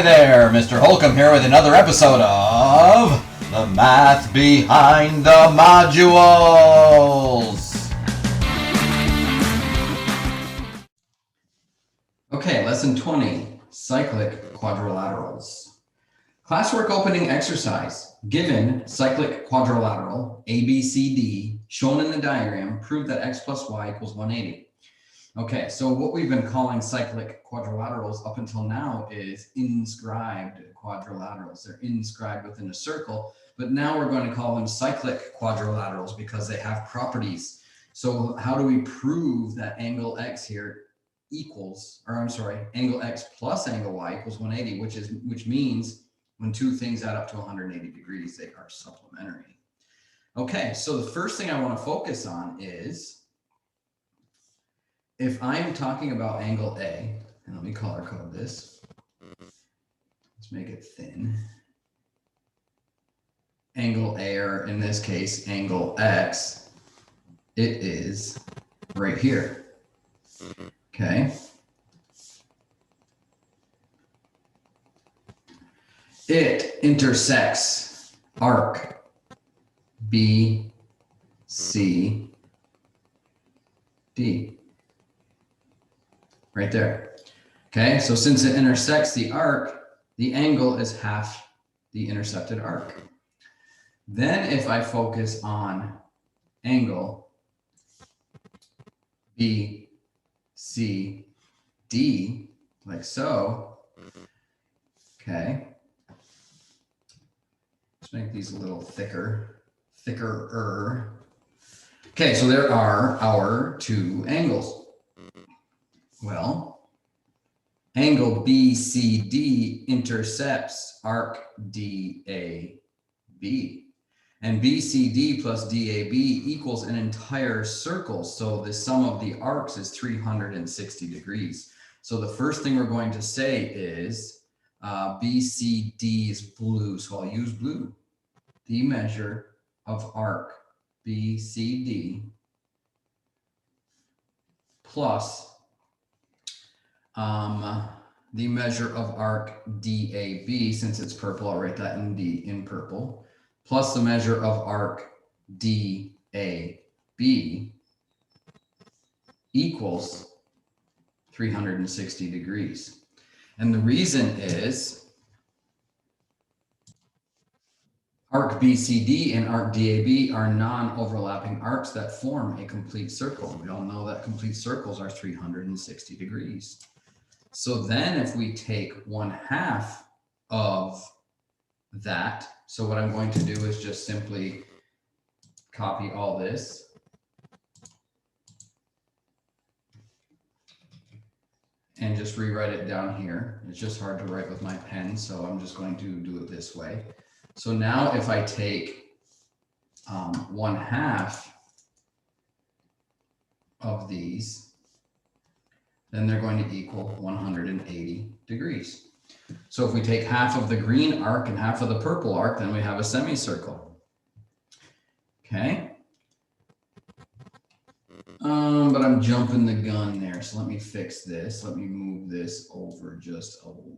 Hi there, Mr. Holcomb here with another episode of The Math Behind the Modules. Okay, lesson 20, Cyclic Quadrilaterals. Classwork opening exercise. Given cyclic quadrilateral ABCD shown in the diagram, prove that x plus y equals 180. Okay, so what we've been calling cyclic quadrilaterals up until now is inscribed quadrilaterals. They're inscribed within a circle, but now we're going to call them cyclic quadrilaterals because they have properties. So how do we prove that angle x here equals, or I'm sorry, angle x plus angle y equals 180, which means when two things add up to 180 degrees, they are supplementary. Okay, so the first thing I want to focus on is if I'm talking about angle A, and let me color code this. Let's make it thin. Angle A, or in this case, angle X, it is right here. Okay. It intersects arc B, C, D. Right there. Okay, so since it intersects the arc, the angle is half the intersected arc. Then if I focus on angle B, C, D, like so, okay, let's make these a little thicker. Okay, so there are our two angles. Well, angle BCD intercepts arc DAB. And BCD plus DAB equals an entire circle. So the sum of the arcs is 360 degrees. So the first thing we're going to say is BCD is blue. So I'll use blue. The measure of arc BCD plus the measure of arc DAB, since it's purple, I'll write that in purple, plus the measure of arc DAB equals 360 degrees. And the reason is arc BCD and arc DAB are non-overlapping arcs that form a complete circle. We all know that complete circles are 360 degrees. So then if we take 1/2 of that, so what I'm going to do is just simply copy all this and just rewrite it down here. It's just hard to write with my pen, so I'm just going to do it this way. So now if I take 1/2 of these, then they're going to equal 180 degrees. So if we take half of the green arc and half of the purple arc, then we have a semicircle. Okay. But I'm jumping the gun there. So let me fix this. Let me move this over just a little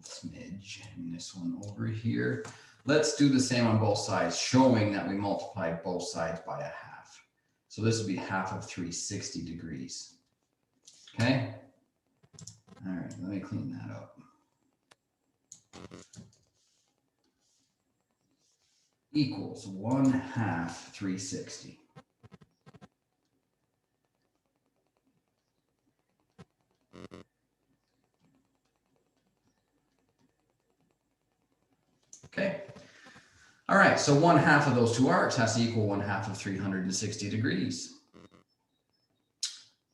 smidge and this one over here. Let's do the same on both sides, showing that we multiplied both sides by 1/2. So this would be half of 360 degrees. Okay. All right, let me clean that up. Equals 1/2 360. Okay. All right, so 1/2 of those two arcs has to equal 1/2 of 360 degrees.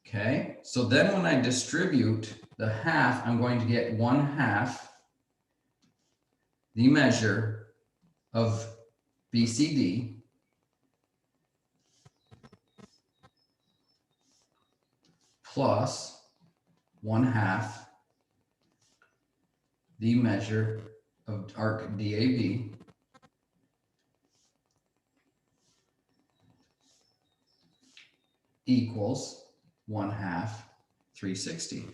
Okay, so then when I distribute the half, I'm going to get 1/2 the measure of BCD plus 1/2 the measure of arc DAB equals 1/2 360.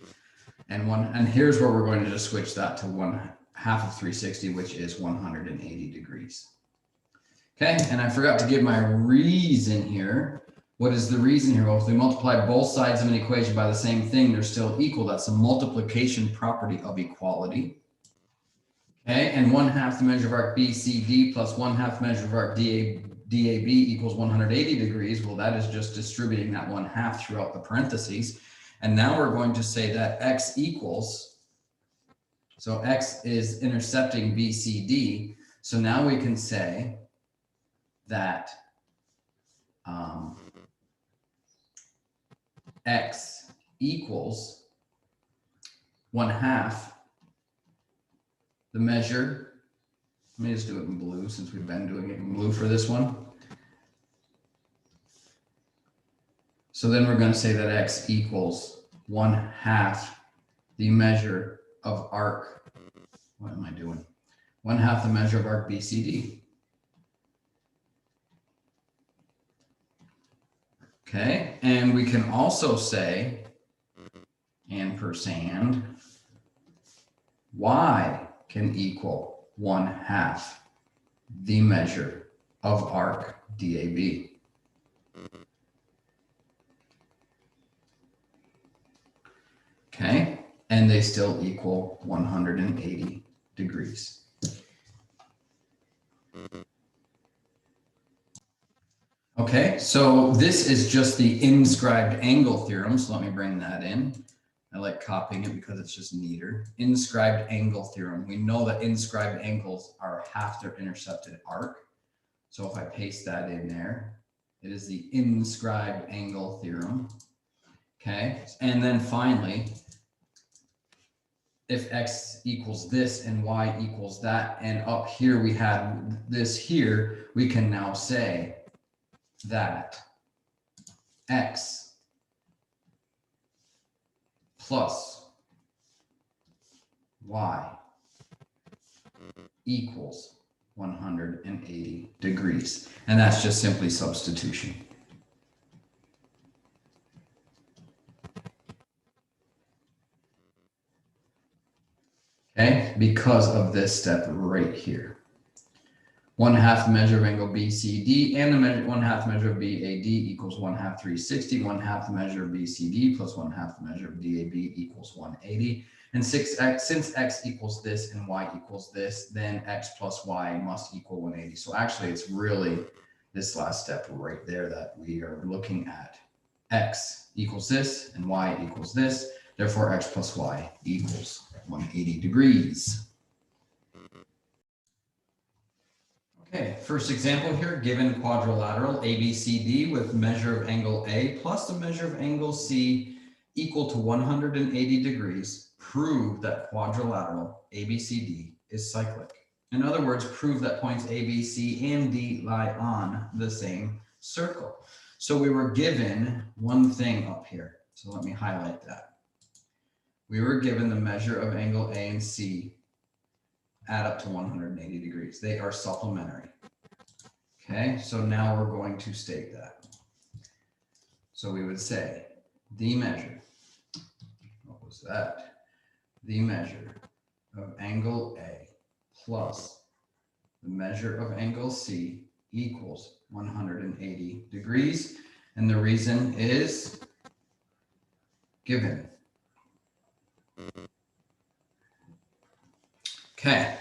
And here's where we're going to just switch that to 1/2 of 360, which is 180 degrees. Okay, and I forgot to give my reason here. What is the reason here? Well, if we multiply both sides of an equation by the same thing, they're still equal. That's a multiplication property of equality. Okay, and 1/2 the measure of arc BCD plus 1/2 measure of arc DAB equals 180 degrees. Well, that is just distributing that 1/2 throughout the parentheses. And now we're going to say that x equals, so x is intercepting BCD. So now we can say that x equals 1/2 the measure. Let me just do it in blue since we've been doing it in blue for this one. So then we're going to say that x equals 1/2 the measure of arc. What am I doing? 1/2 the measure of arc BCD. Okay, and we can also say ampersand y can equal 1/2 the measure of arc DAB. Okay, and they still equal 180 degrees. Okay, so this is just the inscribed angle theorem. So let me bring that in. I like copying it because it's just neater. Inscribed angle theorem. We know that inscribed angles are 1/2 their intercepted arc. So if I paste that in there, it is the inscribed angle theorem. Okay, and then finally, if x equals this and y equals that, and up here we had this here, we can now say that x plus y equals 180 degrees. And that's just simply substitution. Okay, because of this step right here. 1/2 the measure of angle BCD and the 1/2 measure of BAD equals 1/2 360. 1/2 the measure of BCD plus 1/2 the measure of DAB equals 180. And since x equals this and y equals this, then x plus y must equal 180. So actually, it's really this last step right there that we are looking at. X equals this and y equals this. Therefore, x plus y equals 180 degrees. Okay, first example here, given quadrilateral ABCD with measure of angle A plus the measure of angle C equal to 180 degrees, prove that quadrilateral ABCD is cyclic. In other words, prove that points A, B, C, and D lie on the same circle. So we were given one thing up here. So let me highlight that. We were given the measure of angle A and C add up to 180 degrees. They are supplementary. Okay, so now we're going to state that. So we would say the measure, what was that? The measure of angle A plus the measure of angle C equals 180 degrees. And the reason is given. Okay,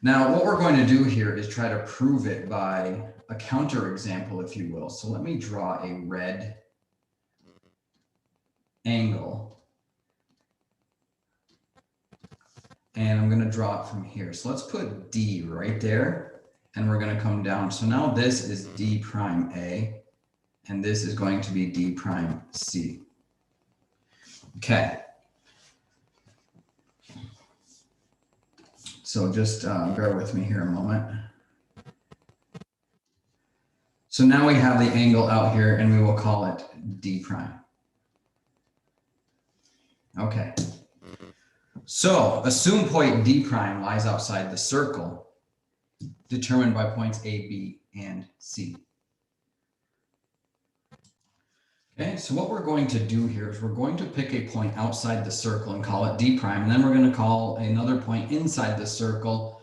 now what we're going to do here is try to prove it by a counterexample, if you will. So let me draw a red angle. And I'm going to draw it from here. So let's put D right there, and we're going to come down. So now this is D prime A, and this is going to be D prime C. Okay. So just bear with me here a moment. So now we have the angle out here, and we will call it D prime. Okay. So assume point D prime lies outside the circle determined by points A, B, and C. Okay, so what we're going to do here is we're going to pick a point outside the circle and call it D prime, and then we're going to call another point inside the circle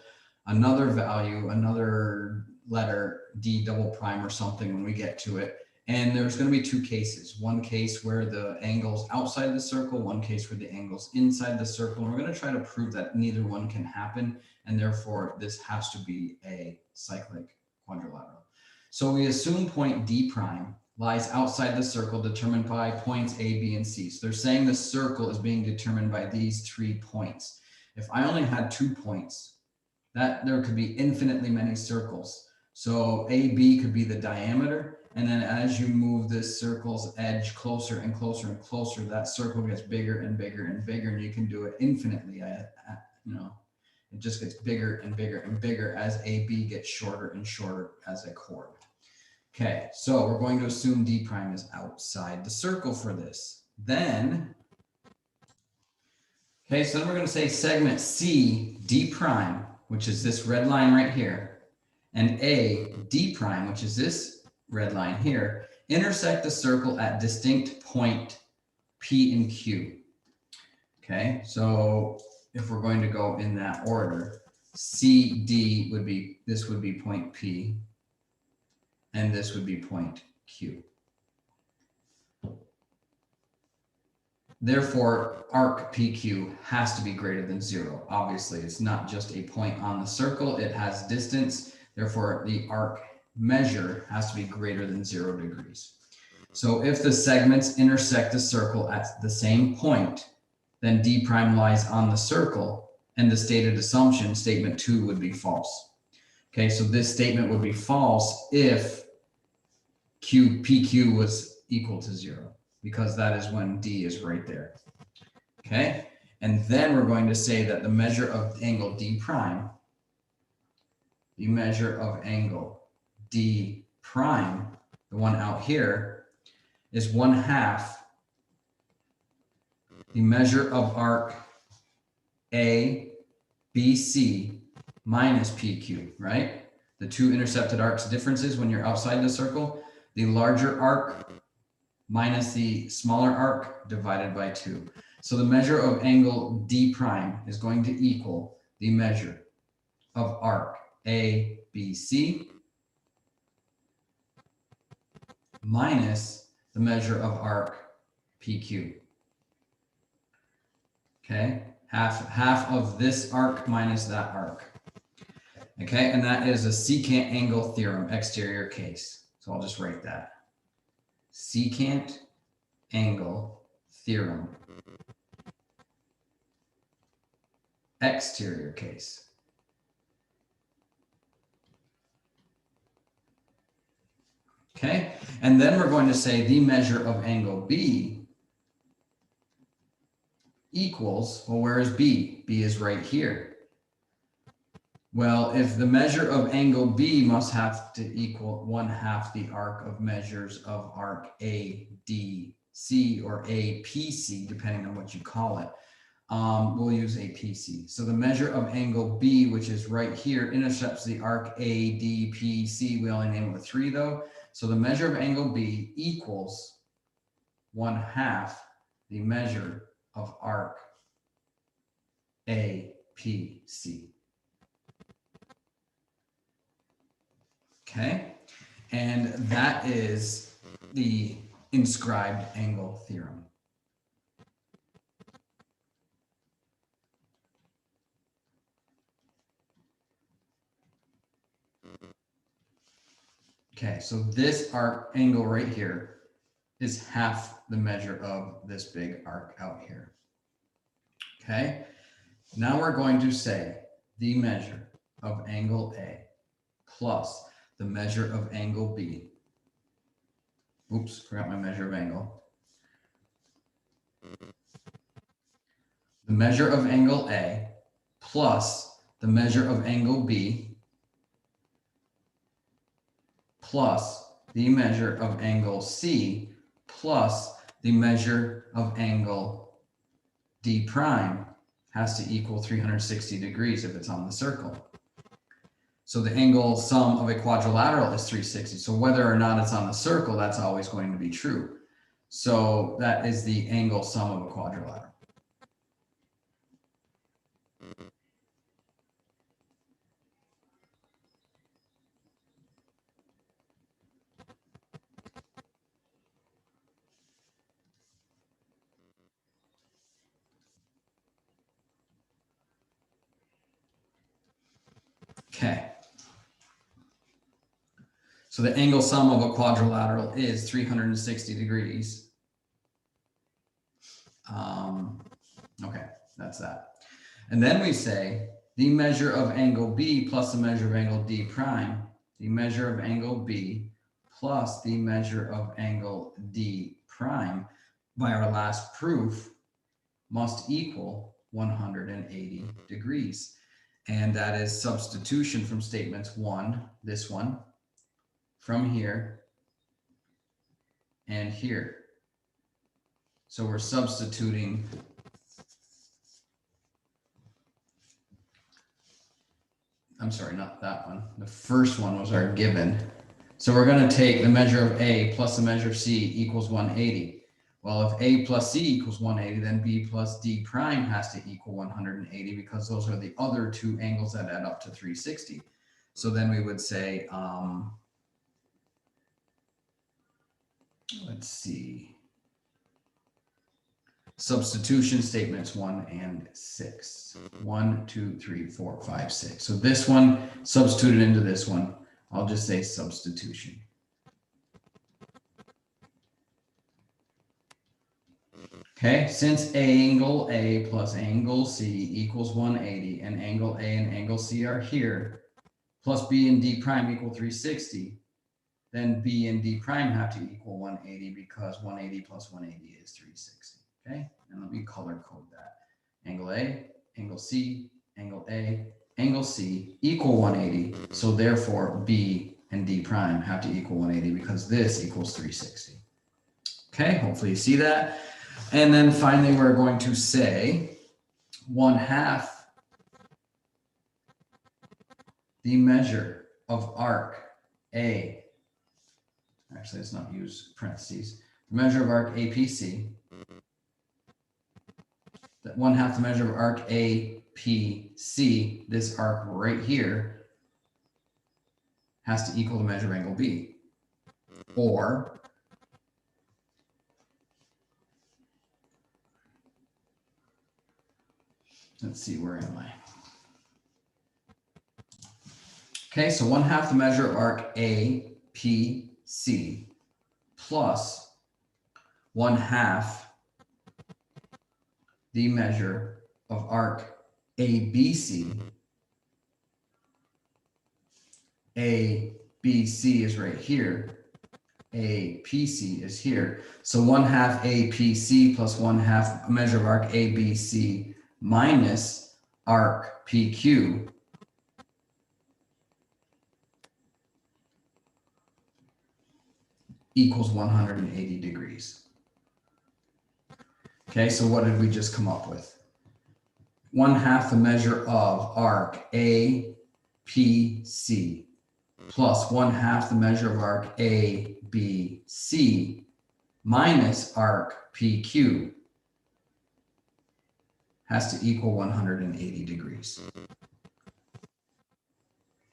another value, another letter, D double prime or something when we get to it. And there's going to be two cases. One case where the angle's outside the circle, one case where the angle's inside the circle. And we're going to try to prove that neither one can happen, and therefore this has to be a cyclic quadrilateral. So we assume point D prime lies outside the circle determined by points A, B, and C. So they're saying the circle is being determined by these 3 points. If I only had 2 points, that there could be infinitely many circles. So AB could be the diameter, and then as you move this circle's edge closer and closer and closer, that circle gets bigger and bigger and bigger, and you can do it infinitely. It just gets bigger and bigger and bigger as AB gets shorter and shorter as a chord. Okay, so we're going to assume D prime is outside the circle for this. Then, okay, so then we're going to say segment C, D prime, which is this red line right here, and A, D prime, which is this red line here, intersect the circle at distinct point P and Q. Okay, so if we're going to go in that order, CD would be, this would be point P, and this would be point Q. Therefore, arc PQ has to be greater than 0. Obviously, it's not just a point on the circle, it has distance. Therefore, the arc measure has to be greater than 0 degrees. So if the segments intersect the circle at the same point, then D prime lies on the circle, and the stated assumption, statement 2, would be false. Okay, so this statement would be false if PQ was equal to 0, because that is when D is right there. Okay, and then we're going to say that the measure of angle D prime, the measure of angle D prime, the one out here, is 1/2 the measure of arc ABC minus PQ, right? The two intercepted arcs differences when you're outside the circle, the larger arc minus the smaller arc divided by 2. So the measure of angle D prime is going to equal the measure of arc ABC minus the measure of arc PQ. Okay, half of this arc minus that arc. Okay, and that is a secant angle theorem, exterior case. So I'll just write that. Secant angle theorem, exterior case. Okay, and then we're going to say the measure of angle B equals, well, where is B? B is right here. Well, if the measure of angle B must have to equal 1/2 the arc of measures of arc ADC or APC, depending on what you call it, we'll use APC. So the measure of angle B, which is right here, intercepts the arc ADPC. We only name it with 3 though. So the measure of angle B equals 1/2 the measure of arc APC. Okay, and that is the inscribed angle theorem. Okay, so this arc angle right here is half the measure of this big arc out here. Okay, now we're going to say the measure of angle A plus the measure of angle B. Oops, forgot my measure of angle. The measure of angle A plus the measure of angle B plus the measure of angle C plus the measure of angle D prime has to equal 360 degrees if it's on the circle. So the angle sum of a quadrilateral is 360. So whether or not it's on the circle, that's always going to be true. So that is the angle sum of a quadrilateral. Okay. So the angle sum of a quadrilateral is 360 degrees. Okay, that's that. And then we say the measure of angle B plus the measure of angle D prime, the measure of angle B plus the measure of angle D prime by our last proof must equal 180 degrees. And that is substitution from statements 1, this one, from here, and here. So we're substituting I'm sorry, not that one. The first one was our given. So we're going to take the measure of A plus the measure of C equals 180. Well, if A plus C equals 180, then B plus D prime has to equal 180 because those are the other two angles that add up to 360. So then we would say, let's see. Substitution statements 1 and 6. 1, 2, 3, 4, 5, 6. So this one substituted into this one. I'll just say substitution. Okay, since angle A plus angle C equals 180 and angle A and angle C are here, plus B and D prime equal 360, then B and D prime have to equal 180 because 180 plus 180 is 360. Okay, and let me color code that. Angle A, angle C, angle A, angle C equal 180. So therefore, B and D prime have to equal 180 because this equals 360. Okay, hopefully you see that. And then finally, we're going to say 1/2 the measure of arc A. Actually, let's not use parentheses. The measure of arc APC. That 1/2 the measure of arc APC, this arc right here, has to equal the measure of angle B. Or let's see, where am I? Okay, so 1/2 the measure of arc APC plus 1/2 the measure of arc ABC. ABC is right here. APC is here. So 1/2 APC plus 1/2 measure of arc ABC minus arc PQ equals 180 degrees. Okay, so what did we just come up with? 1/2 the measure of arc APC plus 1/2 the measure of arc ABC minus arc PQ has to equal 180 degrees.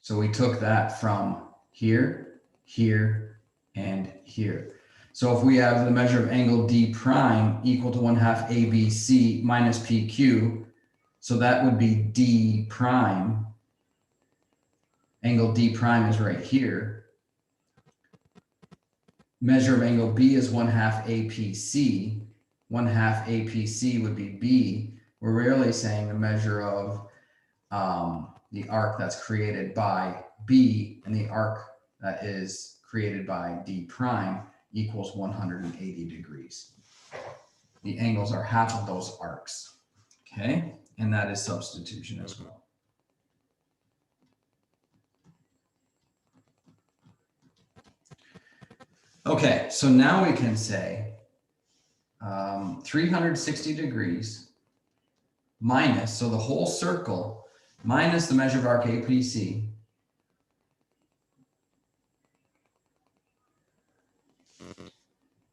So we took that from here, here, and here. So if we have the measure of angle D prime equal to 1/2 ABC minus PQ, so that would be D prime. Angle D prime is right here. Measure of angle B is 1/2 APC. 1/2 APC would be B. We're really saying the measure of the arc that's created by B and the arc that is created by D prime equals 180 degrees. The angles are half of those arcs, okay? And that is substitution as well. Okay, so now we can say 360 degrees minus, so the whole circle minus the measure of arc APC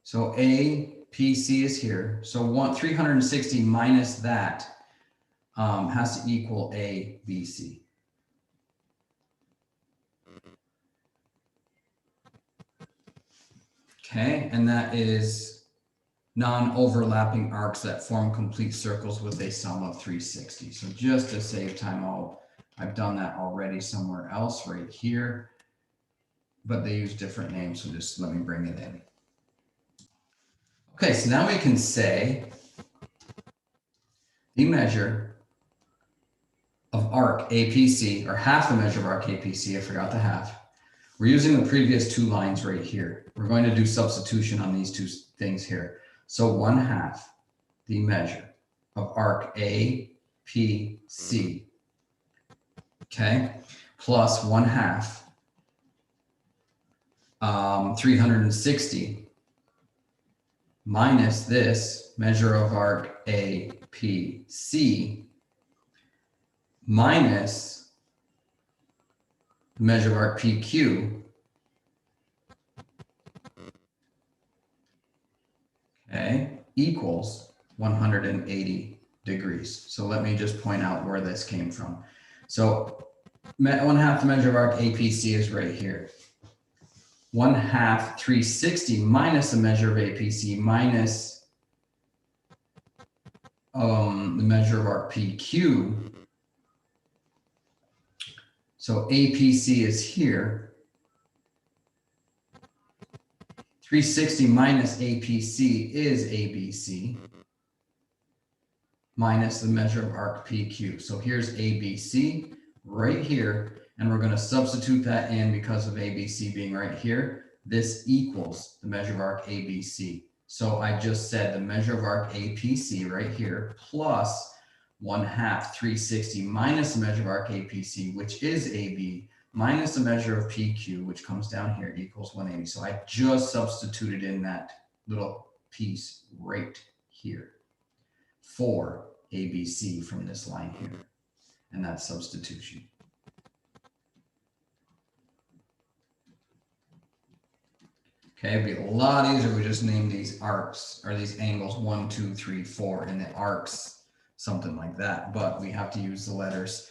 so A PC is here. So 360 minus that has to equal ABC. Okay, and that is non-overlapping arcs that form complete circles with a sum of 360. So just to save time, I've done that already somewhere else right here, but they use different names, so just let me bring it in. Okay, so now we can say the measure of arc APC, or half the measure of arc APC, I forgot the half. We're using the previous two lines right here. We're going to do substitution on these two things here. So 1/2 the measure of arc APC, okay, plus 1/2 360 minus this measure of arc APC minus the measure of arc PQ, okay, equals 180 degrees. So let me just point out where this came from. So 1/2 the measure of arc APC is right here. 1/2 360 minus the measure of APC minus the measure of arc PQ. So APC is here. 360 minus APC is ABC minus the measure of arc PQ. So here's ABC right here, and we're going to substitute that in because of ABC being right here. This equals the measure of arc ABC. So I just said the measure of arc APC right here plus 1/2 360 minus the measure of arc APC, which is AB, minus the measure of PQ, which comes down here, equals 180. So I just substituted in that little piece right here for ABC from this line here. And that's substitution. Okay, it'd be a lot easier if we just name these arcs, or these angles 1, 2, 3, 4, and the arcs, something like that, but we have to use the letters.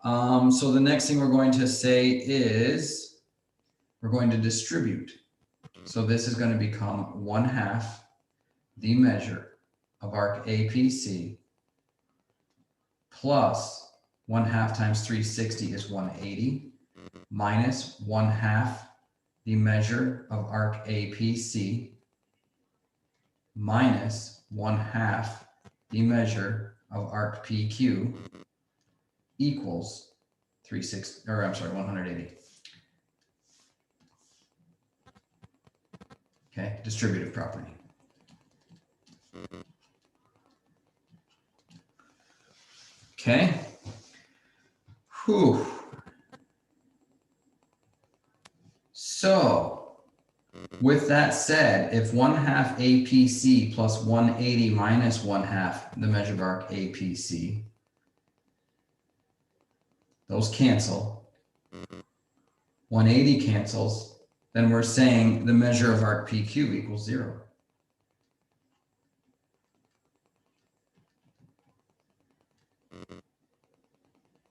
So the next thing we're going to say is we're going to distribute. So this is going to become 1/2 the measure of arc APC plus 1/2 times 360 is 180 minus 1/2 the measure of arc APC minus 1/2 the measure of arc PQ equals 180. Okay, distributive property. Okay. Whew. So, with that said, if 1/2 APC plus 180 minus 1/2 the measure of arc APC, those cancel. 180 cancels, then we're saying the measure of arc PQ equals 0.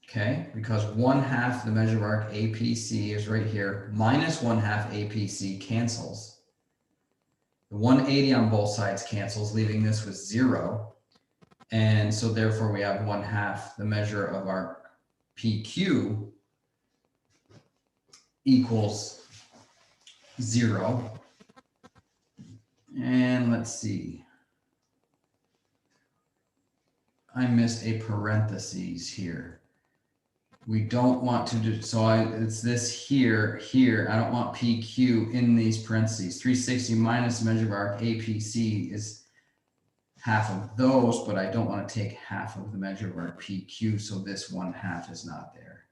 Okay, because 1/2 the measure of arc APC is right here, minus 1/2 APC cancels. The 180 on both sides cancels, leaving this with 0. And so therefore we have 1/2 the measure of arc PQ equals 0. And let's see. I missed a parentheses here. We don't want to do, so it's this here. I don't want PQ in these parentheses. 360 minus the measure of arc APC is half of those, but I don't want to take half of the measure of arc PQ, so this 1/2 is not there.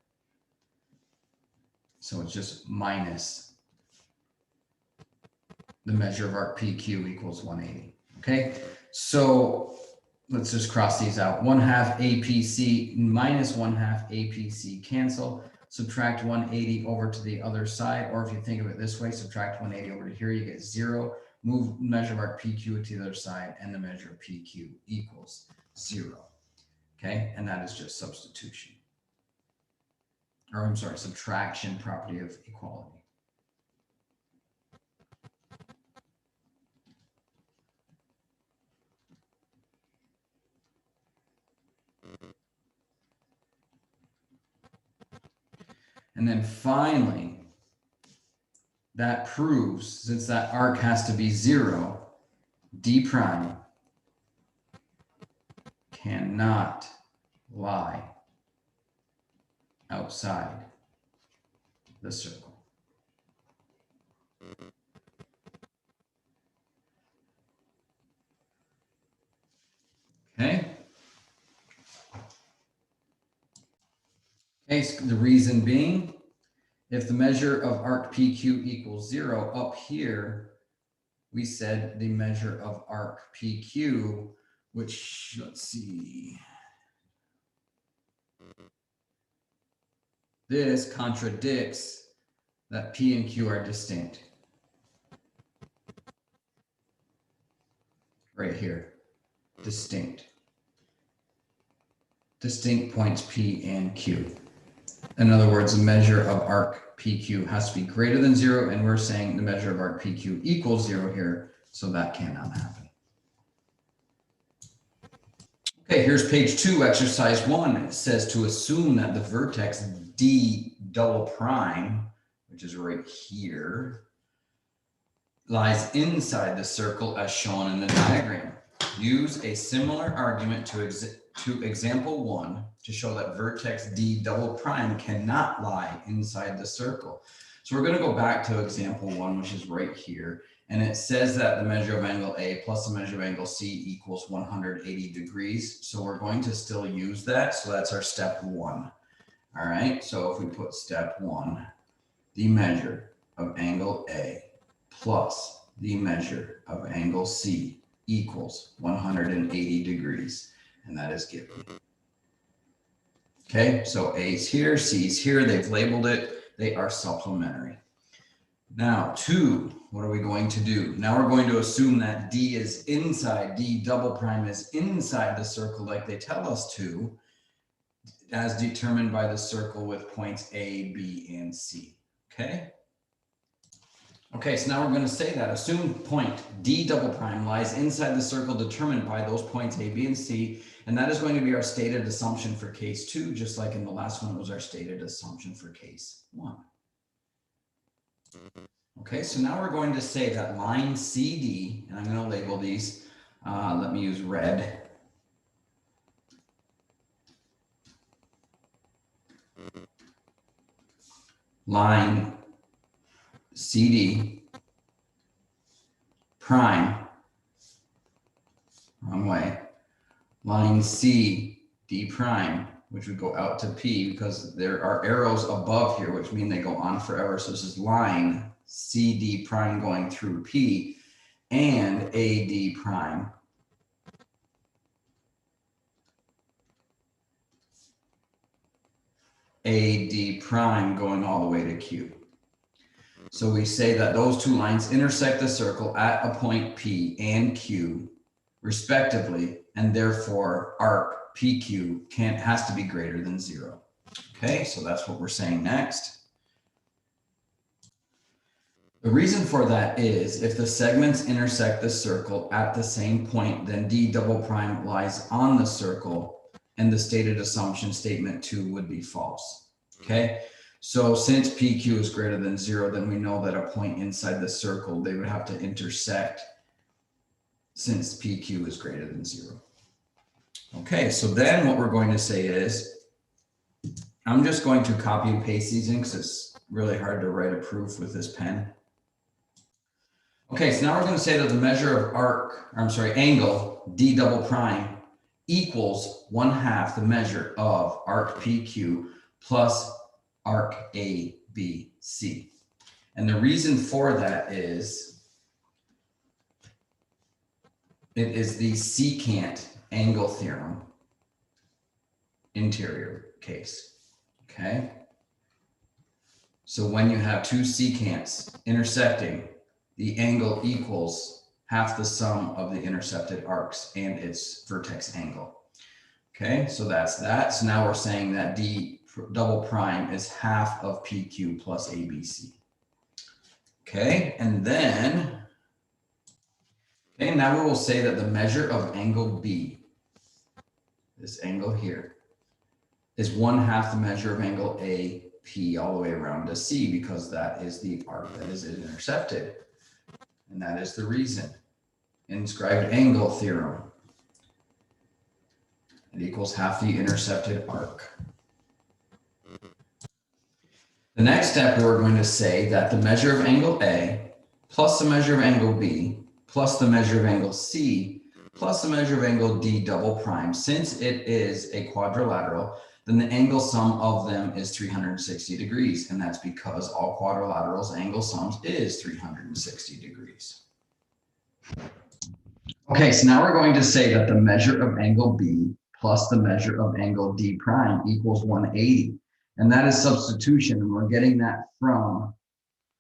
So it's just minus the measure of arc PQ equals 180. Okay, so let's just cross these out. 1/2 APC minus 1/2 APC cancel. Subtract 180 over to the other side, or if you think of it this way, subtract 180 over to here, you get 0. move measure of arc PQ to the other side, and the measure of PQ equals 0. Okay, and that is just substitution. Or I'm sorry, subtraction property of equality. And then finally, that proves, since that arc has to be 0, D prime cannot lie outside the circle. Okay. Okay, so the reason being, if the measure of arc PQ equals 0, up here, we said the measure of arc PQ, which, let's see, this contradicts that P and Q are distinct. Right here, distinct. Distinct points P and Q. In other words, the measure of arc PQ has to be greater than 0, and we're saying the measure of arc PQ equals 0 here, so that cannot happen. Okay, here's page 2, exercise 1. It says to assume that the vertex D double prime, which is right here, lies inside the circle as shown in the diagram. Use a similar argument to example 1 to show that vertex D double prime cannot lie inside the circle. So we're going to go back to example 1, which is right here. And it says that the measure of angle A plus the measure of angle C equals 180 degrees. So we're going to still use that. So that's our step 1. All right. So if we put step 1, the measure of angle A plus the measure of angle C equals 180 degrees. And that is given. Okay, so A's here, C's here, they've labeled it, they are supplementary. Now, 2, what are we going to do? Now we're going to assume that D is inside, D double prime is inside the circle like they tell us to, as determined by the circle with points A, B, and C, okay? Okay, so now we're going to say that assume point D double prime lies inside the circle determined by those points A, B, and C, and that is going to be our stated assumption for case 2, just like in the last one it was our stated assumption for case 1. Okay, so now we're going to say that line CD, and I'm going to label these, let me use red. Line CD prime, wrong way, line C D prime, which would go out to P because there are arrows above here, which mean they go on forever. So this is line CD prime going through P, and AD prime AD prime going all the way to Q. So we say that those two lines intersect the circle at a point P and Q respectively, and therefore arc PQ has to be greater than 0. Okay, so that's what we're saying next. The reason for that is if the segments intersect the circle at the same point, then D double prime lies on the circle, and the stated assumption statement 2 would be false. Okay, so since PQ is greater than 0, then we know that a point inside the circle, they would have to intersect since PQ is greater than 0. Okay, so then what we're going to say is, I'm just going to copy and paste these in because it's really hard to write a proof with this pen. Okay, so now we're going to say that the measure of angle D double prime equals 1/2 the measure of arc PQ plus arc ABC. And the reason for that is it is the secant angle theorem interior case. Okay. So when you have two secants intersecting, the angle equals half the sum of the intercepted arcs and its vertex angle. Okay, so that's that. So now we're saying that D double prime is half of PQ plus ABC. Okay, and then, okay, now we will say that the measure of angle B, this angle here, is 1/2 the measure of angle AP all the way around to C, because that is the arc that is intercepted. And that is the reason. Inscribed angle theorem. It equals half the intercepted arc. The next step, we're going to say that the measure of angle A plus the measure of angle B plus the measure of angle C plus the measure of angle D double prime, since it is a quadrilateral, then the angle sum of them is 360 degrees. And that's because all quadrilaterals angle sums is 360 degrees. Okay, so now we're going to say that the measure of angle B plus the measure of angle D prime equals 180. And that is substitution. And we're getting that from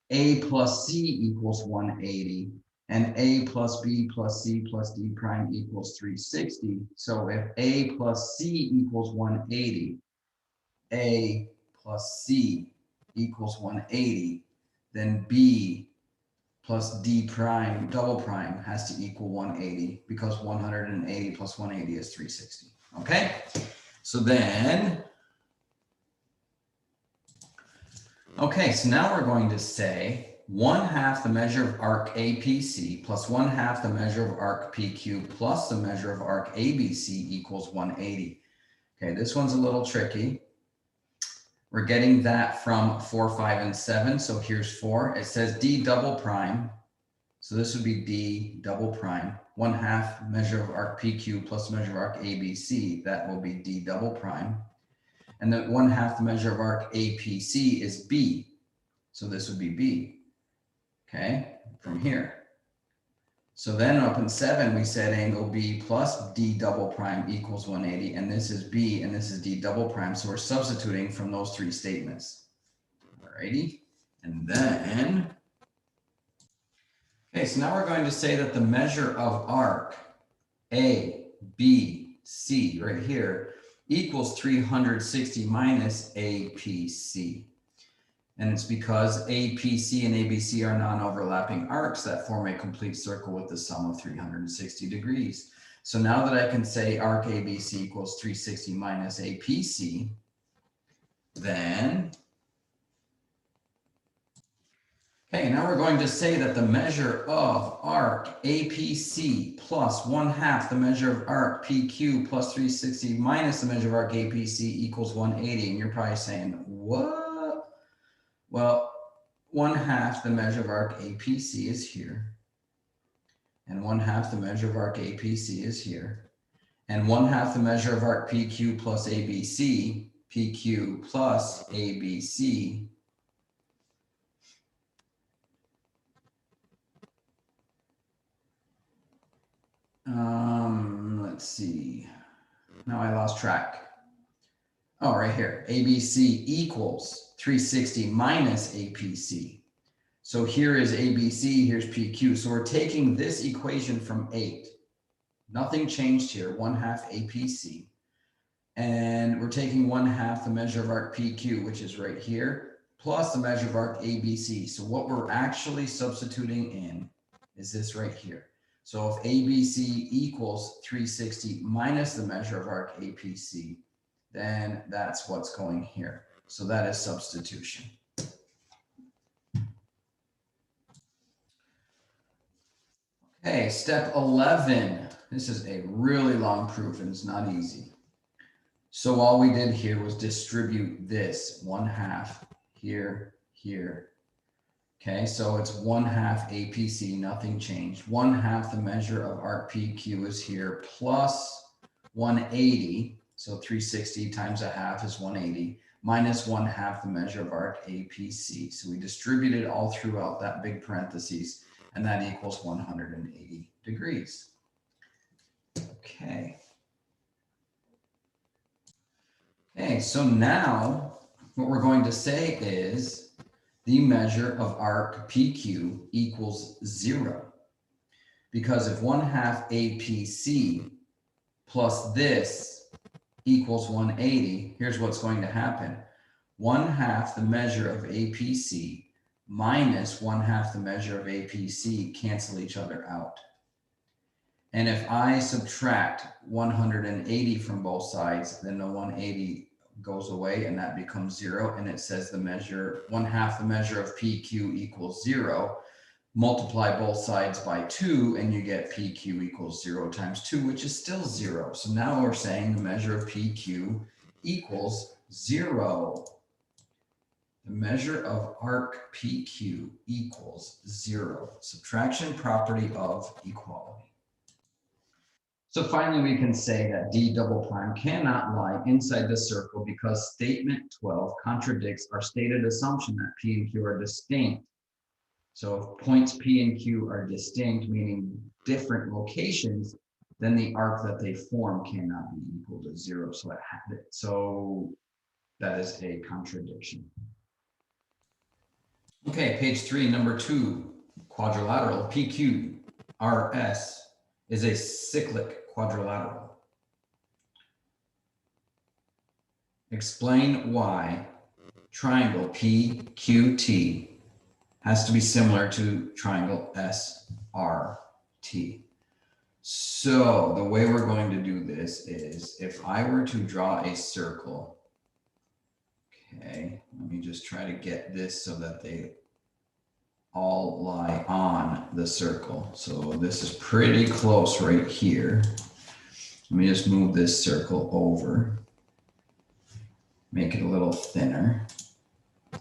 A plus C equals 180. And A plus B plus C plus D prime equals 360. So if A plus C equals 180, A plus C equals 180, then B plus D prime double prime has to equal 180, because 180 plus 180 is 360. Okay, so then, okay, so now we're going to say 1/2 the measure of arc APC plus 1/2 the measure of arc PQ plus the measure of arc ABC equals 180. Okay, this one's a little tricky. We're getting that from 4, 5, and 7. So here's 4. It says D double prime. So this would be D double prime. 1/2 measure of arc PQ plus measure of arc ABC. That will be D double prime. And then 1/2 the measure of arc APC is B. So this would be B. Okay, from here. So then up in 7, we said angle B plus D double prime equals 180. And this is B and this is D double prime. So we're substituting from those 3 statements. Alrighty. And then, okay, so now we're going to say that the measure of arc ABC right here equals 360 minus APC. And it's because APC and ABC are non-overlapping arcs that form a complete circle with the sum of 360 degrees. So now that I can say arc ABC equals 360 minus APC, then, okay, now we're going to say that the measure of arc APC plus 1/2 the measure of arc PQ plus 360 minus the measure of arc APC equals 180. And you're probably saying, what? Well, 1/2 the measure of arc APC is here. And 1/2 the measure of arc APC is here. And 1/2 the measure of arc PQ plus ABC, PQ plus ABC, let's see. Now I lost track. Oh, right here. ABC equals 360 minus APC. So here is ABC, here's PQ. So we're taking this equation from 8. Nothing changed here, 1/2 APC. And we're taking 1/2 the measure of arc PQ, which is right here, plus the measure of arc ABC. So what we're actually substituting in is this right here. So if ABC equals 360 minus the measure of arc APC, then that's what's going here. So that is substitution. Okay, step 11. This is a really long proof and it's not easy. So all we did here was distribute this 1/2 here, here. Okay, so it's 1/2 APC, nothing changed. 1/2 the measure of arc PQ is here, plus 180. So 360 times 1/2 is 180, minus 1/2 the measure of arc APC. So we distributed all throughout that big parentheses, and that equals 180 degrees. Okay. Okay, so now what we're going to say is the measure of arc PQ equals 0. Because if 1/2 APC plus this equals 180, here's what's going to happen. 1/2 the measure of APC minus 1/2 the measure of APC cancel each other out. And if I subtract 180 from both sides, then the 180 goes away and that becomes 0. And it says the measure, 1/2 the measure of PQ equals 0. Multiply both sides by 2 and you get PQ equals 0 times 2, which is still 0. So now we're saying the measure of PQ equals 0. The measure of arc PQ equals 0. Subtraction property of equality. So finally, we can say that D double prime cannot lie inside the circle because statement 12 contradicts our stated assumption that P and Q are distinct. So if points P and Q are distinct, meaning different locations, then the arc that they form cannot be equal to 0. So that is a contradiction. Okay, page 3, number 2, quadrilateral PQRS is a cyclic quadrilateral. Explain why triangle PQT has to be similar to triangle SRT. So the way we're going to do this is if I were to draw a circle, okay, let me just try to get this so that they all lie on the circle. So this is pretty close right here. Let me just move this circle over, make it a little thinner. A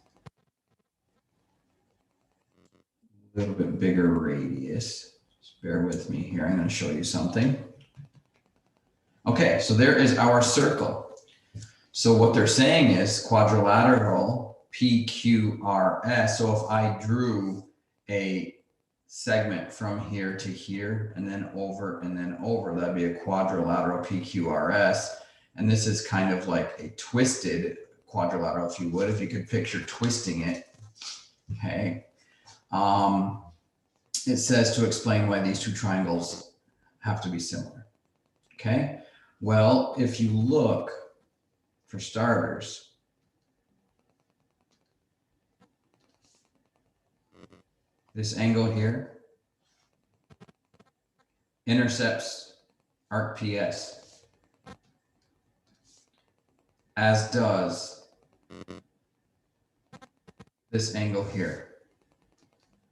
little bit bigger radius. Just bear with me here. I'm going to show you something. Okay, so there is our circle. So what they're saying is quadrilateral PQRS. So if I drew a segment from here to here and then over, that'd be a quadrilateral PQRS. And this is kind of like a twisted quadrilateral, if you would, if you could picture twisting it. Okay. It says to explain why these two triangles have to be similar. Okay. Well, if you look, for starters, this angle here intercepts arc PS, as does this angle here.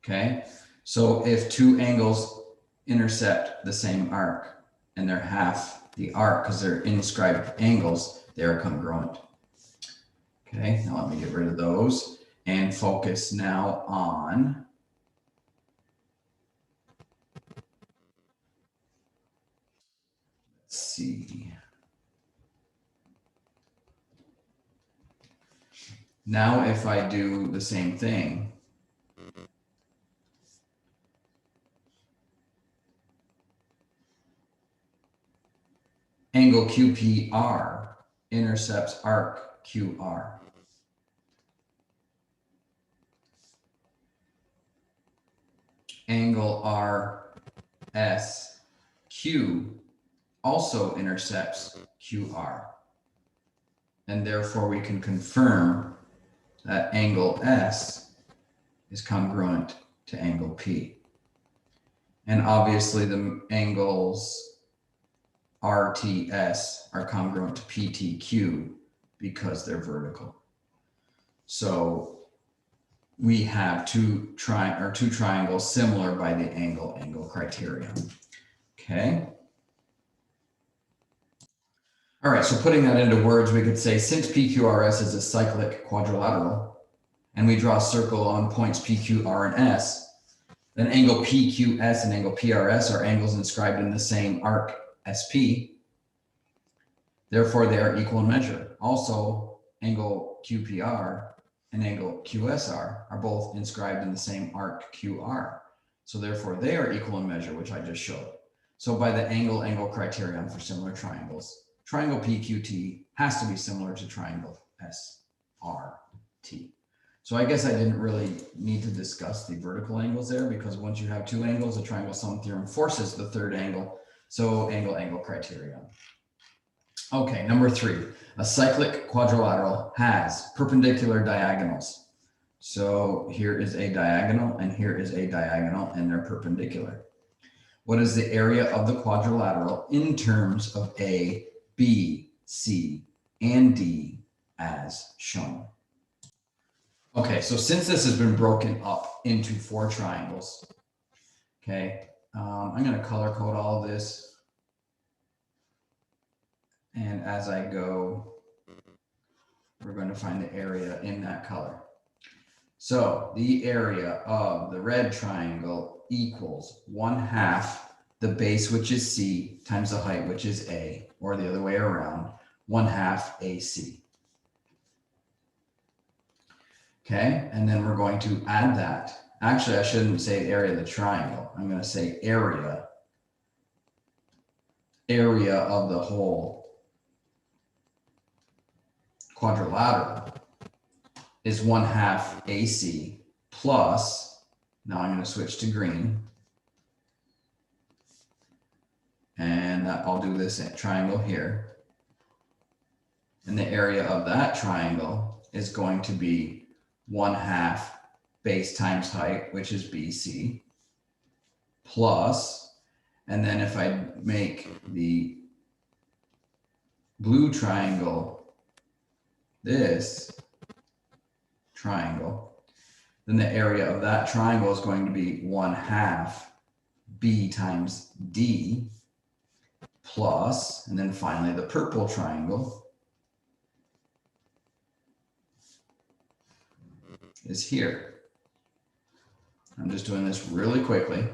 Okay, so if two angles intercept the same arc and they're half the arc because they're inscribed angles, they're congruent. Okay, now let me get rid of those and focus now on see. Now, if I do the same thing, angle QPR intercepts arc QR. Angle RSQ also intercepts QR. And therefore we can confirm that angle S is congruent to angle P. And obviously the angles RTS are congruent to PTQ because they're vertical. So we have two triangles similar by the angle criterion. Okay. All right, so putting that into words, we could say since PQRS is a cyclic quadrilateral and we draw a circle on points PQ, R, and S, then angle PQS and angle PRS are angles inscribed in the same arc SP. Therefore, they are equal in measure. Also, angle QPR and angle QSR are both inscribed in the same arc QR. So therefore, they are equal in measure, which I just showed. So by the angle criterion for similar triangles, triangle PQT has to be similar to triangle SRT. So I guess I didn't really need to discuss the vertical angles there, because once you have two angles, the triangle sum theorem forces the third angle. So angle criterion. Okay, number 3, a cyclic quadrilateral has perpendicular diagonals. So here is a diagonal and here is a diagonal, and they're perpendicular. What is the area of the quadrilateral in terms of A, B, C, and D as shown? Okay, so since this has been broken up into 4 triangles, okay, I'm going to color code all of this. And as I go, we're going to find the area in that color. So the area of the red triangle equals 1/2 the base, which is C, times the height, which is A, or the other way around, 1/2 AC. Okay, and then we're going to add that. Actually, I shouldn't say area of the triangle. I'm going to say area of the whole quadrilateral is 1/2 AC plus, now I'm going to switch to green, and I'll do this triangle here, and the area of that triangle is going to be 1/2 base times height, which is BC, plus, and then if I make the blue triangle this triangle, then the area of that triangle is going to be 1/2 B times D plus, and then finally the purple triangle is here. I'm just doing this really quickly.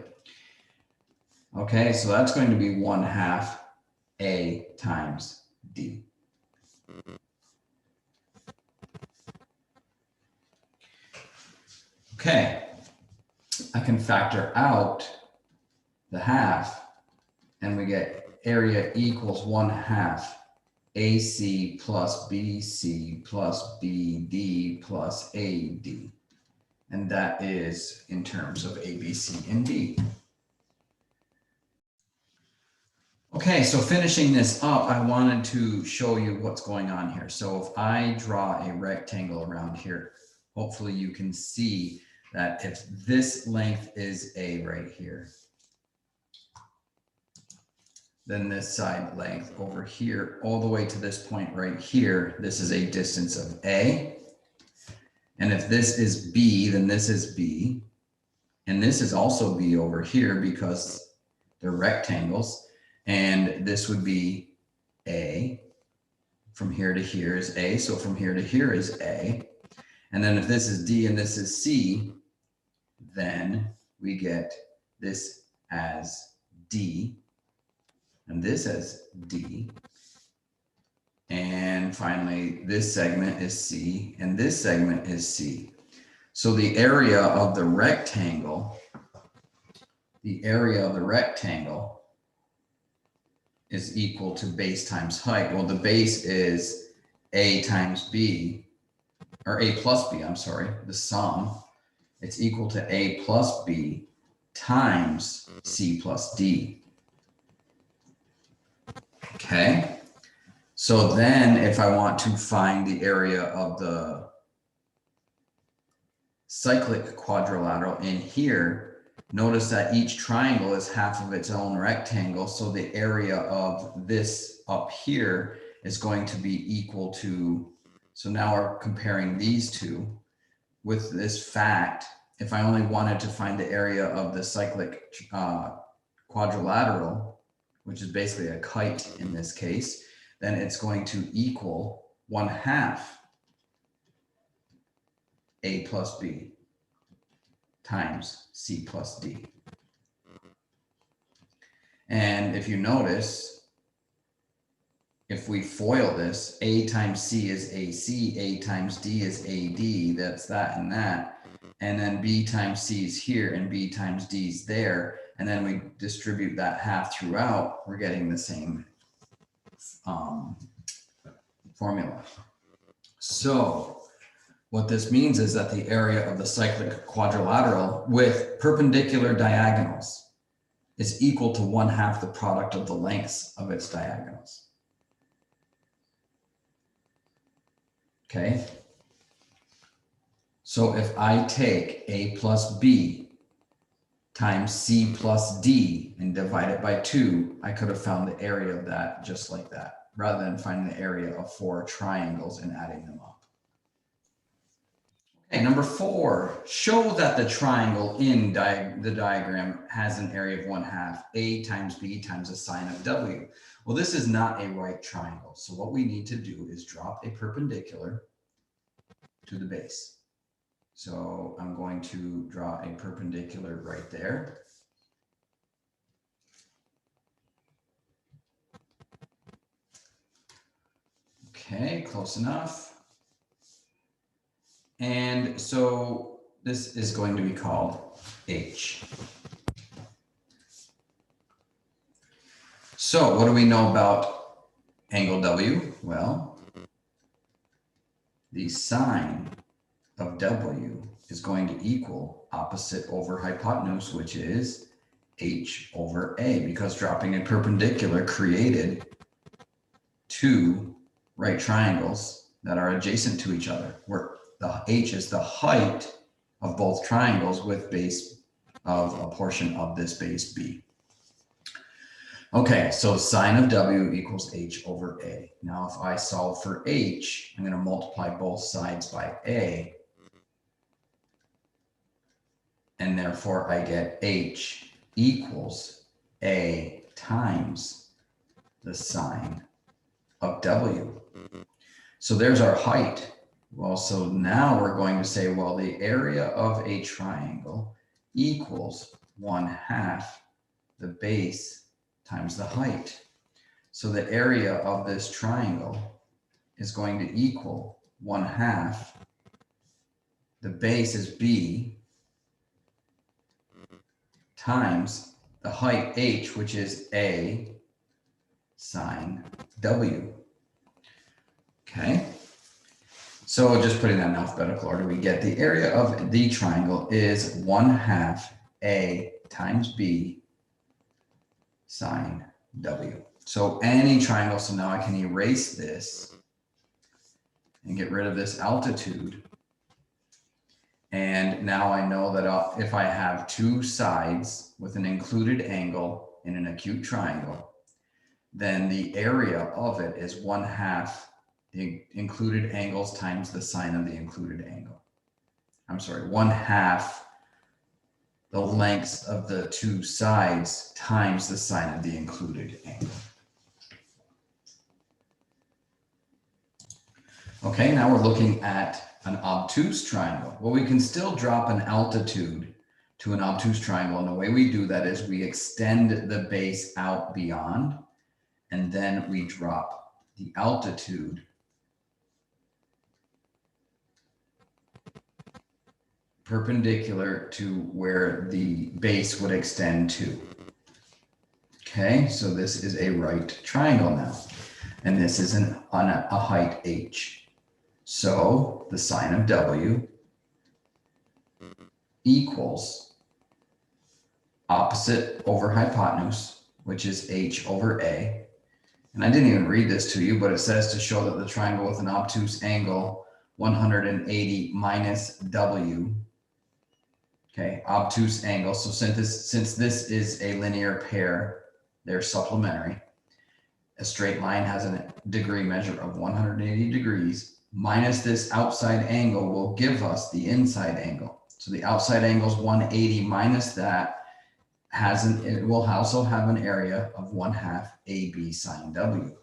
Okay, so that's going to be 1/2 A times D. Okay, I can factor out the half, and we get area equals 1/2 AC plus BC plus BD plus AD. And that is in terms of A, B, C, and D. Okay, so finishing this up, I wanted to show you what's going on here. So if I draw a rectangle around here, hopefully you can see that if this length is A right here, then this side length over here, all the way to this point right here, this is a distance of A. And if this is B, then this is B. And this is also B over here because they're rectangles. And this would be A. From here to here is A. So from here to here is A. And then if this is D and this is C, then we get this as D. And this as D. And finally, this segment is C, and this segment is C. So the area of the rectangle is equal to base times height. Well, the base is A times B, or A plus B, I'm sorry, the sum. It's equal to A plus B times C plus D. Okay. So then if I want to find the area of the cyclic quadrilateral in here, notice that each triangle is half of its own rectangle. So the area of this up here is going to be equal to, so now we're comparing these two with this fact. If I only wanted to find the area of the cyclic quadrilateral, which is basically a kite in this case, then it's going to equal 1/2 A plus B times C plus D. And if you notice, if we FOIL this, A times C is AC, A times D is AD, that's that and that. And then B times C is here and B times D is there. And then we distribute that half throughout, we're getting the same formula. So what this means is that the area of the cyclic quadrilateral with perpendicular diagonals is equal to 1/2 the product of the lengths of its diagonals. Okay? So if I take A plus B times C plus D and divide it by 2, I could have found the area of that just like that, rather than finding the area of 4 triangles and adding them up. Okay, number 4, show that the triangle in the diagram has an area of 1/2 A times B times the sine of W. Well, this is not a right triangle. So what we need to do is drop a perpendicular to the base. So I'm going to draw a perpendicular right there. Okay, close enough. And so this is going to be called H. So what do we know about angle W? Well, the sine of W is going to equal opposite over hypotenuse, which is H over A, because dropping a perpendicular created 2 right triangles that are adjacent to each other, where the H is the height of both triangles with base of a portion of this base B. Okay, so sine of W equals H over A. Now, if I solve for H, I'm going to multiply both sides by A. And therefore, I get H equals A times the sine of W. So there's our height. Well, so now we're going to say, well, the area of a triangle equals 1/2 the base times the height. So the area of this triangle is going to equal 1/2. The base is B times the height H, which is A sine W. Okay. So just putting that in alphabetical order, we get the area of the triangle is 1/2 A times B sine W. So any triangle, so now I can erase this and get rid of this altitude. And now I know that if I have 2 sides with an included angle in an acute triangle, then the area of it is 1/2 the included angles times the sine of the included angle. I'm sorry, 1/2 the lengths of the 2 sides times the sine of the included angle. Okay, now we're looking at an obtuse triangle. Well, we can still drop an altitude to an obtuse triangle, and the way we do that is we extend the base out beyond, and then we drop the altitude perpendicular to where the base would extend to. Okay, so this is a right triangle now, and this is on a height H. So the sine of W equals opposite over hypotenuse, which is H over A. And I didn't even read this to you, but it says to show that the triangle with an obtuse angle 180 minus W. Okay, obtuse angle. So since this is a linear pair, they're supplementary. A straight line has a degree measure of 180 degrees. Minus this outside angle will give us the inside angle. So the outside angle is 180 minus that it will also have an area of 1/2 AB sine W.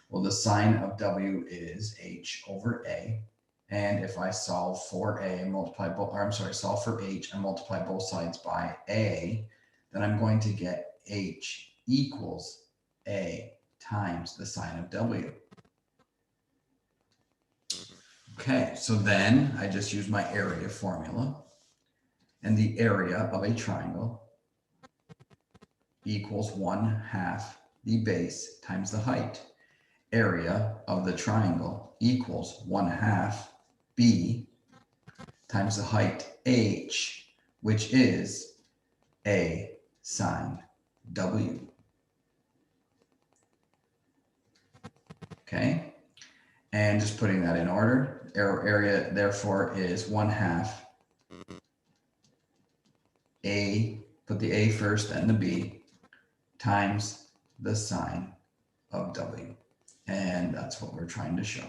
Well, the sine of W is H over A. And if I solve for A and solve for H and multiply both sides by A, then I'm going to get H equals A times the sine of W. Okay, so then I just use my area formula, and the area of a triangle equals 1/2 the base times the height. Area of the triangle equals 1/2 B times the height h, which is a sine w. Okay, and just putting that in order, area therefore is 1/2 a, put the a first, then the b, times the sine of w. And that's what we're trying to show.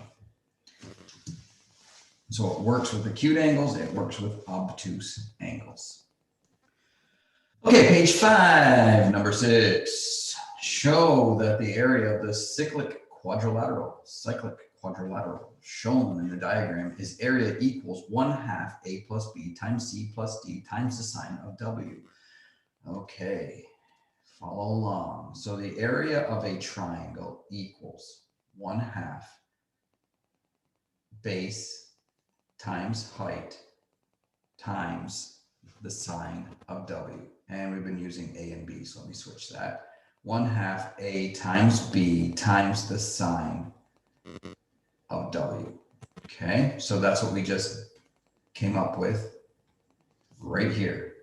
So it works with acute angles, it works with obtuse angles. Okay, page 5, number 6. Show that the area of the cyclic quadrilateral shown in the diagram is area equals 1/2 a plus b times c plus d times the sine of w. Okay, follow along. So the area of a triangle equals 1/2 base times height times the sine of w. And we've been using a and b, so let me switch that. 1/2 a times b times the sine of w. Okay, so that's what we just came up with right here.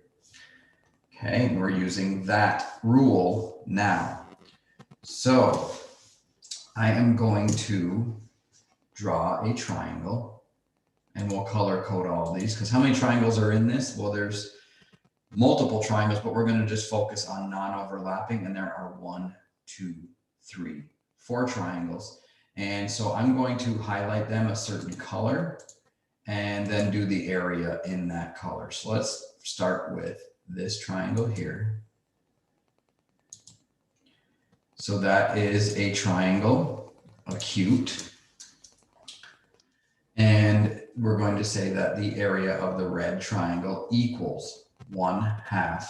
Okay, and we're using that rule now. So I am going to draw a triangle, and we'll color code all of these, because how many triangles are in this? Well, there's multiple triangles, but we're going to just focus on non-overlapping, and there are 1, 2, 3, 4 triangles. And so I'm going to highlight them a certain color and then do the area in that color. So let's start with this triangle here. So that is a triangle, acute. And we're going to say that the area of the red triangle equals 1/2.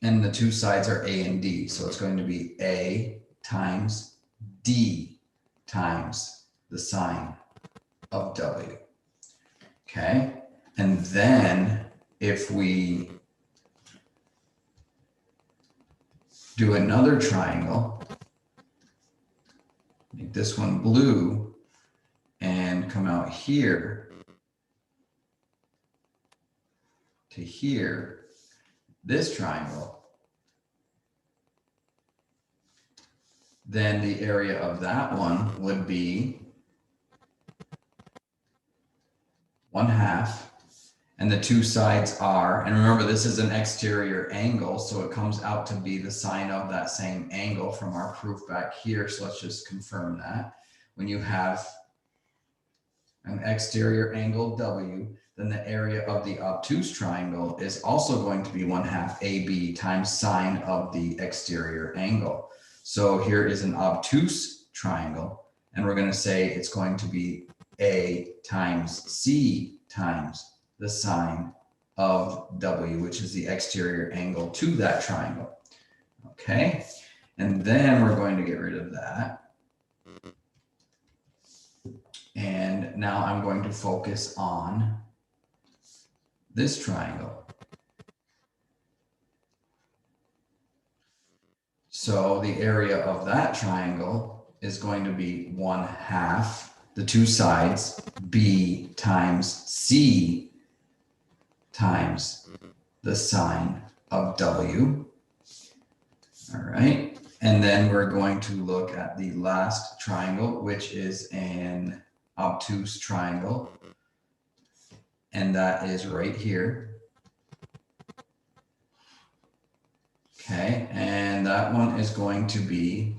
And the two sides are a and d. So it's going to be a times d times the sine of w. Okay. And then if we do another triangle, make this one blue and come out here to here, this triangle, then the area of that one would be 1/2. And the two sides are, and remember this is an exterior angle, so it comes out to be the sine of that same angle from our proof back here. So let's just confirm that. When you have an exterior angle W, then the area of the obtuse triangle is also going to be 1/2 AB times sine of the exterior angle. So here is an obtuse triangle, and we're going to say it's going to be A times C times the sine of W, which is the exterior angle to that triangle. Okay, and then we're going to get rid of that. And now I'm going to focus on this triangle. So the area of that triangle is going to be 1/2, the two sides, B times C times the sine of W. All right. And then we're going to look at the last triangle, which is an obtuse triangle. And that is right here. Okay. And that one is going to be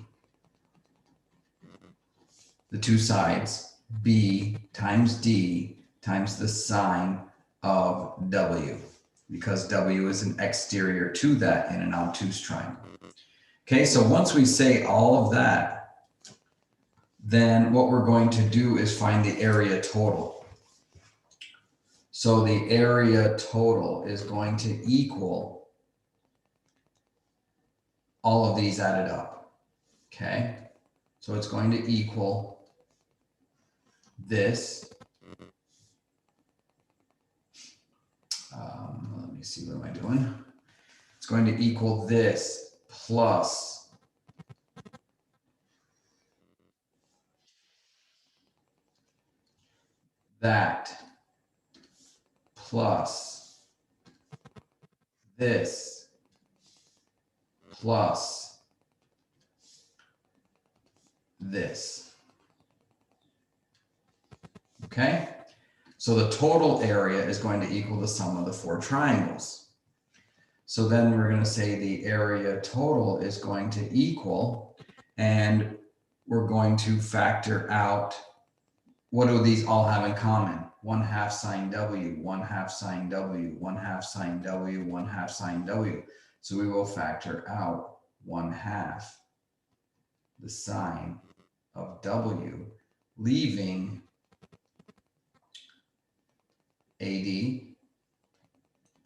the two sides, B times D times the sine of W, because W is an exterior to that in an obtuse triangle. Okay, so once we say all of that, then what we're going to do is find the area total. So the area total is going to equal all of these added up. Okay, so it's going to equal this. Let me see, what am I doing? It's going to equal this plus that plus this plus this. Okay? So the total area is going to equal the sum of the four triangles. So then we're going to say the area total is going to equal, and we're going to factor out, what do these all have in common? 1/2 sine W, 1/2 sine W, 1/2 sine W, 1/2 sine W. So we will factor out 1/2 the sine of W, leaving AD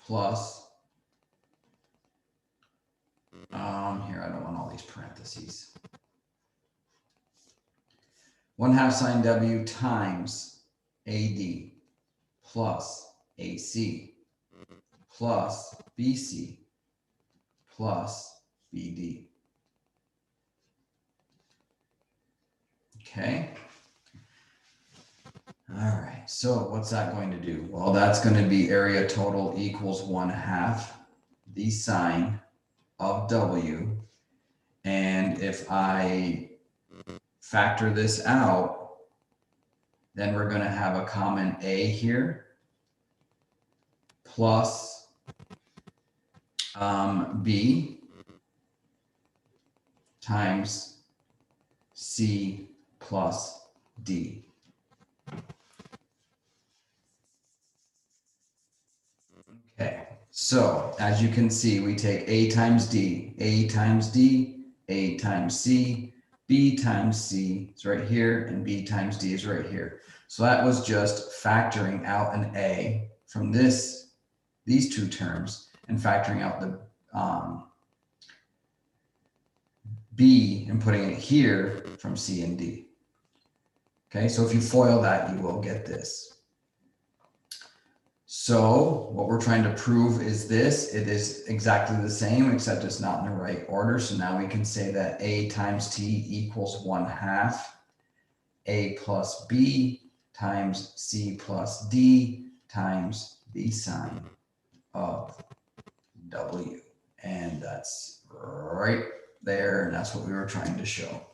plus, here, I don't want all these parentheses. 1/2 sine W times AD plus AC plus BC plus BD. Okay. All right. So what's that going to do? Well, that's going to be area total equals 1/2 the sine of W. And if I factor this out, then we're going to have a common A here plus B times C plus D. Okay, so as you can see, we take A times D, A times D, A times C, B times C is right here, and B times D is right here. So that was just factoring out an A from these two terms and factoring out the B and putting it here from C and D. Okay, so if you FOIL that, you will get this. So what we're trying to prove is this. It is exactly the same, except it's not in the right order. So now we can say that A times T equals 1/2 A plus B times C plus D times the sine of W. And that's right there. And that's what we were trying to show.